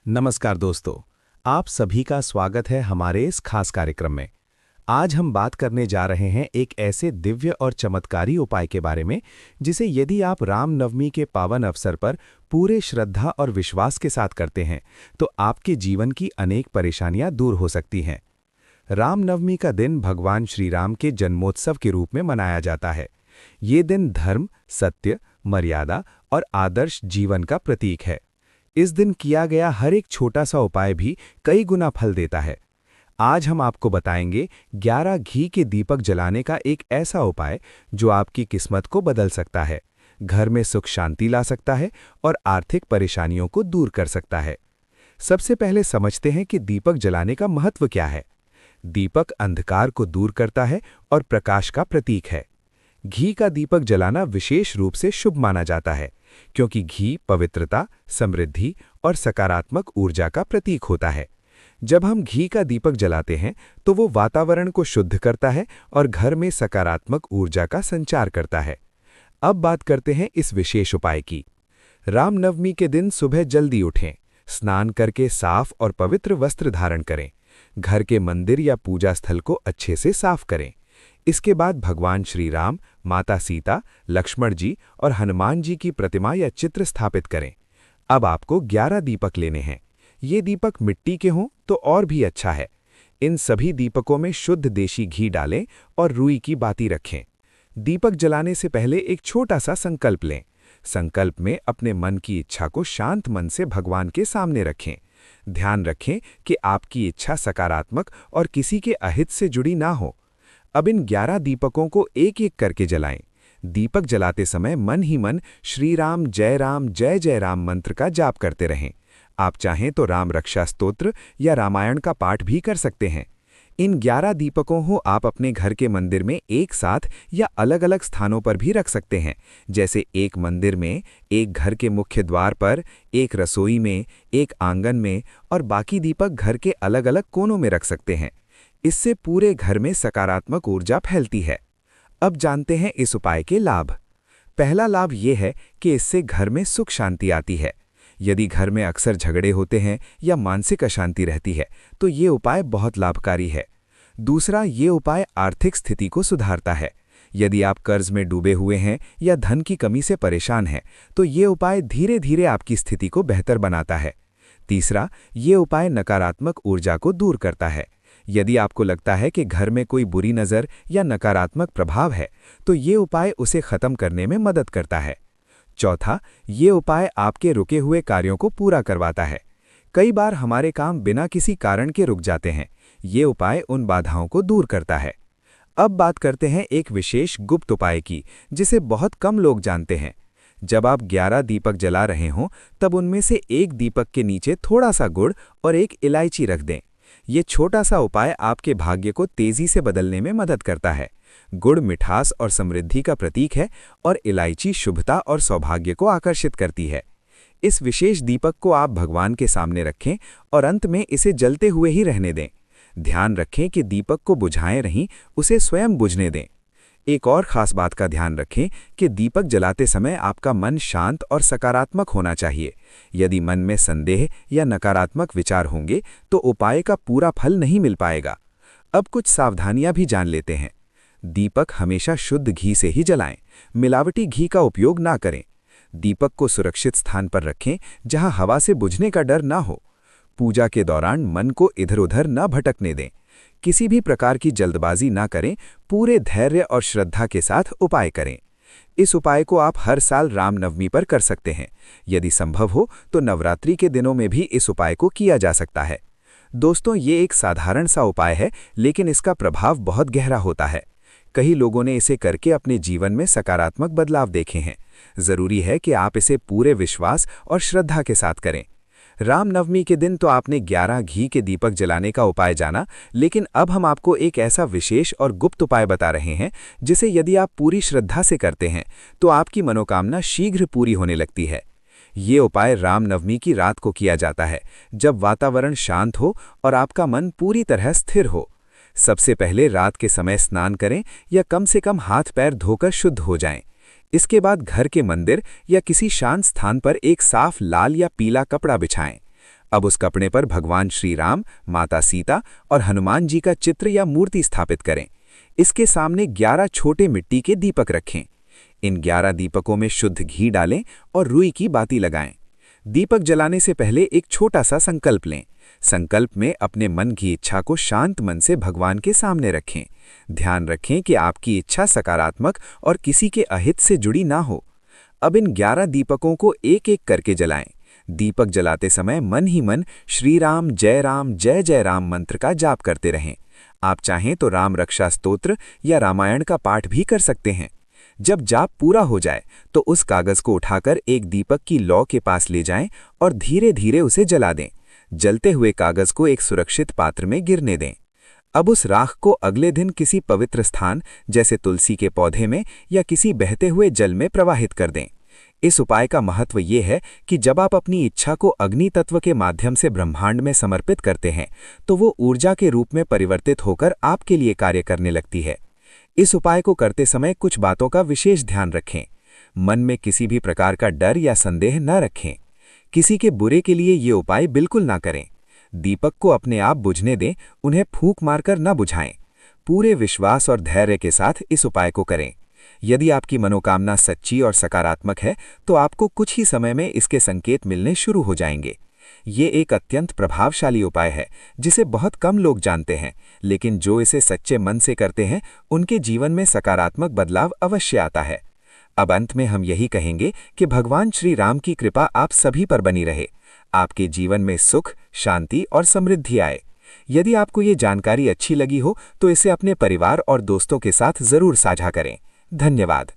नमस्कार दोस्तों, आप सभी का स्वागत है हमारे इस खास कार्यक्रम में। आज हम बात करने जा रहे हैं एक ऐसे दिव्य और चमत्कारी उपाय के बारे में जिसे यदि आप रामनवमी के पावन अवसर पर पूरे श्रद्धा और विश्वास के साथ करते हैं तो आपके जीवन की अनेक परेशानियां दूर हो सकती हैं। रामनवमी का दिन भगवान श्री राम के जन्मोत्सव के रूप में मनाया जाता है। ये दिन धर्म, सत्य, मर्यादा और आदर्श जीवन का प्रतीक है। इस दिन किया गया हर एक छोटा सा उपाय भी कई गुना फल देता है। आज हम आपको बताएंगे 11 घी के दीपक जलाने का एक ऐसा उपाय जो आपकी किस्मत को बदल सकता है, घर में सुख शांति ला सकता है और आर्थिक परेशानियों को दूर कर सकता है। सबसे पहले समझते हैं कि दीपक जलाने का महत्व क्या है। दीपक अंधकार को दूर करता है और प्रकाश का प्रतीक है। घी का दीपक जलाना विशेष रूप से शुभ माना जाता है क्योंकि घी पवित्रता, समृद्धि और सकारात्मक ऊर्जा का प्रतीक होता है। जब हम घी का दीपक जलाते हैं तो वो वातावरण को शुद्ध करता है और घर में सकारात्मक ऊर्जा का संचार करता है। अब बात करते हैं इस विशेष उपाय की। रामनवमी के दिन सुबह जल्दी उठें, स्नान करके साफ और पवित्र वस्त्र धारण करें। घर के मंदिर या पूजा स्थल को अच्छे से साफ करें। इसके बाद भगवान श्री राम, माता सीता, लक्ष्मण जी और हनुमान जी की प्रतिमा या चित्र स्थापित करें। अब आपको 11 दीपक लेने हैं। ये दीपक मिट्टी के हों तो और भी अच्छा है। इन सभी दीपकों में शुद्ध देशी घी डालें और रुई की बाती रखें। दीपक जलाने से पहले एक छोटा सा संकल्प लें। संकल्प में अपने मन की इच्छा को शांत मन से भगवान के सामने रखें। ध्यान रखें कि आपकी इच्छा सकारात्मक और किसी के अहित से जुड़ी ना हो। अब इन 11 दीपकों को एक एक करके जलाएं। दीपक जलाते समय मन ही मन श्री राम जय जय राम मंत्र का जाप करते रहें। आप चाहें तो राम रक्षा स्तोत्र या रामायण का पाठ भी कर सकते हैं। इन 11 दीपकों को आप अपने घर के मंदिर में एक साथ या अलग अलग स्थानों पर भी रख सकते हैं, जैसे एक मंदिर में, एक घर के मुख्य द्वार पर, एक रसोई में, एक आंगन में और बाकी दीपक घर के अलग अलग कोनों में रख सकते हैं। इससे पूरे घर में सकारात्मक ऊर्जा फैलती है। अब जानते हैं इस उपाय के लाभ। पहला लाभ ये है कि इससे घर में सुख शांति आती है। यदि घर में अक्सर झगड़े होते हैं या मानसिक अशांति रहती है तो ये उपाय बहुत लाभकारी है। दूसरा, ये उपाय आर्थिक स्थिति को सुधारता है। यदि आप कर्ज में डूबे हुए हैं या धन की कमी से परेशान हैं तो ये उपाय धीरे धीरे आपकी स्थिति को बेहतर बनाता है। तीसरा, ये उपाय नकारात्मक ऊर्जा को दूर करता है। यदि आपको लगता है कि घर में कोई बुरी नज़र या नकारात्मक प्रभाव है तो ये उपाय उसे खत्म करने में मदद करता है। चौथा, ये उपाय आपके रुके हुए कार्यों को पूरा करवाता है। कई बार हमारे काम बिना किसी कारण के रुक जाते हैं। ये उपाय उन बाधाओं को दूर करता है। अब बात करते हैं एक विशेष गुप्त उपाय की जिसे बहुत कम लोग जानते हैं। जब आप 11 दीपक जला रहे हों तब उनमें से एक दीपक के नीचे थोड़ा सा गुड़ और एक इलायची रख दें। ये छोटा सा उपाय आपके भाग्य को तेजी से बदलने में मदद करता है। गुड़ मिठास और समृद्धि का प्रतीक है और इलायची शुभता और सौभाग्य को आकर्षित करती है। इस विशेष दीपक को आप भगवान के सामने रखें और अंत में इसे जलते हुए ही रहने दें। ध्यान रखें कि दीपक को बुझाएं नहीं, उसे स्वयं बुझने दें। एक और खास बात का ध्यान रखें कि दीपक जलाते समय आपका मन शांत और सकारात्मक होना चाहिए। यदि मन में संदेह या नकारात्मक विचार होंगे तो उपाय का पूरा फल नहीं मिल पाएगा। अब कुछ सावधानियां भी जान लेते हैं। दीपक हमेशा शुद्ध घी से ही जलाएं, मिलावटी घी का उपयोग ना करें। दीपक को सुरक्षित स्थान पर रखें जहां हवा से बुझने का डर ना हो। पूजा के दौरान मन को इधर-उधर न भटकने दें। किसी भी प्रकार की जल्दबाजी ना करें, पूरे धैर्य और श्रद्धा के साथ उपाय करें। इस उपाय को आप हर साल रामनवमी पर कर सकते हैं। यदि संभव हो तो नवरात्रि के दिनों में भी इस उपाय को किया जा सकता है। दोस्तों, ये एक साधारण सा उपाय है लेकिन इसका प्रभाव बहुत गहरा होता है। कई लोगों ने इसे करके अपने जीवन में सकारात्मक बदलाव देखे हैं। जरूरी है कि आप इसे पूरे विश्वास और श्रद्धा के साथ करें। रामनवमी के दिन तो आपने 11 घी के दीपक जलाने का उपाय जाना, लेकिन अब हम आपको एक ऐसा विशेष और गुप्त उपाय बता रहे हैं जिसे यदि आप पूरी श्रद्धा से करते हैं तो आपकी मनोकामना शीघ्र पूरी होने लगती है। ये उपाय रामनवमी की रात को किया जाता है, जब वातावरण शांत हो और आपका मन पूरी तरह स्थिर हो। सबसे पहले रात के समय स्नान करें या कम से कम हाथ पैर धोकर शुद्ध हो जाएं। इसके बाद घर के मंदिर या किसी शांत स्थान पर एक साफ लाल या पीला कपड़ा बिछाएं। अब उस कपड़े पर भगवान श्री राम, माता सीता और हनुमान जी का चित्र या मूर्ति स्थापित करें। इसके सामने 11 छोटे मिट्टी के दीपक रखें। इन 11 दीपकों में शुद्ध घी डालें और रुई की बाती लगाएं। दीपक जलाने से पहले एक छोटा सा संकल्प लें। संकल्प में अपने मन की इच्छा को शांत मन से भगवान के सामने रखें। ध्यान रखें कि आपकी इच्छा सकारात्मक और किसी के अहित से जुड़ी ना हो। अब इन 11 दीपकों को एक एक करके जलाएं। दीपक जलाते समय मन ही मन श्री राम जय जय राम मंत्र का जाप करते रहें। आप चाहें तो राम रक्षा स्तोत्र या रामायण का पाठ भी कर सकते हैं। जब जाप पूरा हो जाए तो उस कागज को उठाकर एक दीपक की लौ के पास ले जाएं और धीरे धीरे उसे जला दें। जलते हुए कागज को एक सुरक्षित पात्र में गिरने दें। अब उस राख को अगले दिन किसी पवित्र स्थान जैसे तुलसी के पौधे में या किसी बहते हुए जल में प्रवाहित कर दें। इस उपाय का महत्व ये है कि जब आप अपनी इच्छा को अग्नि तत्व के माध्यम से ब्रह्मांड में समर्पित करते हैं तो वो ऊर्जा के रूप में परिवर्तित होकर आपके लिए कार्य करने लगती है। इस उपाय को करते समय कुछ बातों का विशेष ध्यान रखें। मन में किसी भी प्रकार का डर या संदेह न रखें। किसी के बुरे के लिए ये उपाय बिल्कुल ना करें। दीपक को अपने आप बुझने दें, उन्हें फूंक मारकर न बुझाएं। पूरे विश्वास और धैर्य के साथ इस उपाय को करें। यदि आपकी मनोकामना सच्ची और सकारात्मक है तो आपको कुछ ही समय में इसके संकेत मिलने शुरू हो जाएंगे। ये एक अत्यंत प्रभावशाली उपाय है जिसे बहुत कम लोग जानते हैं, लेकिन जो इसे सच्चे मन से करते हैं उनके जीवन में सकारात्मक बदलाव अवश्य आता है। अब अंत में हम यही कहेंगे कि भगवान श्री राम की कृपा आप सभी पर बनी रहे। आपके जीवन में सुख, शांति और समृद्धि आए। यदि आपको ये जानकारी अच्छी लगी हो तो इसे अपने परिवार और दोस्तों के साथ जरूर साझा करें। धन्यवाद।